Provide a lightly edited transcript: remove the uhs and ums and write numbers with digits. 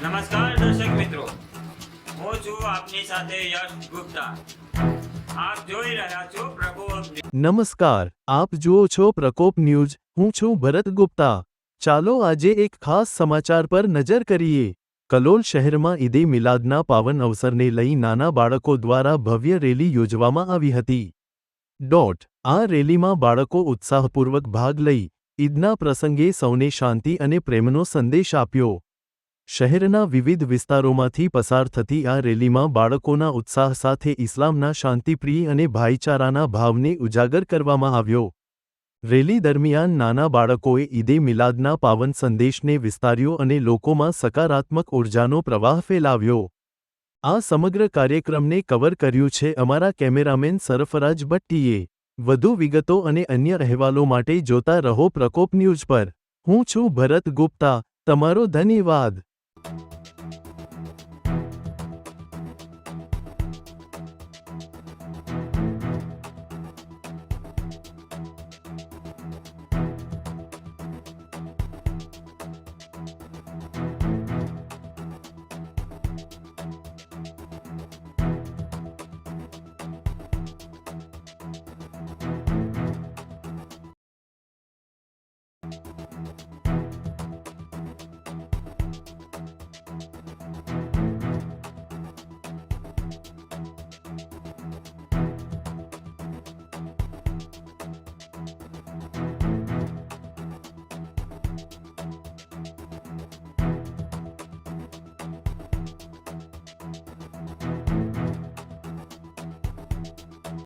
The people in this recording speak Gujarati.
નમસ્કાર દર્શક મિત્રો, હું છું આપની સાથે યશ ગુપ્તા. આપ જોઈ રહ્યા છો પ્રકોપ ન્યૂઝ. નમસ્કાર, આપ જુઓ છો પ્રકોપ ન્યૂઝ. હું છું ભરત ગુપ્તા. ચાલો આજે એક ખાસ સમાચાર પર નજર કરીએ. કલોલ શહેરમાં ઈદે મિલાદના પાવન અવસરને લઈ નાના બાળકો દ્વારા ભવ્ય રેલી યોજવામાં આવી હતી. આ રેલીમાં બાળકો ઉત્સાહપૂર્વક ભાગ લઈ ઈદના પ્રસંગે સૌને શાંતિ અને પ્રેમનો સંદેશ આપ્યો. શહેરના વિવિધ વિસ્તારોમાંથી પસાર થતી આ રેલીમાં બાળકોના ઉત્સાહ સાથે ઇસ્લામના શાંતિપ્રિય અને ભાઈચારાના ભાવને ઉજાગર કરવામાં આવ્યો. રેલી દરમિયાન નાના બાળકોએ ઈદે મિલાદના પાવન સંદેશને વિસ્તાર્યો અને લોકોમાં સકારાત્મક ઉર્જાનો પ્રવાહ ફેલાવ્યો. આ સમગ્ર કાર્યક્રમને કવર કર્યું છે અમારા કેમેરામેન સરફરાજ ભટ્ટીએ. વધુ વિગતો અને અન્ય અહેવાલો માટે જોતા રહો પ્રકોપ ન્યૂઝ પર. હું છું ભરત ગુપ્તા. તમારો ધન્યવાદ.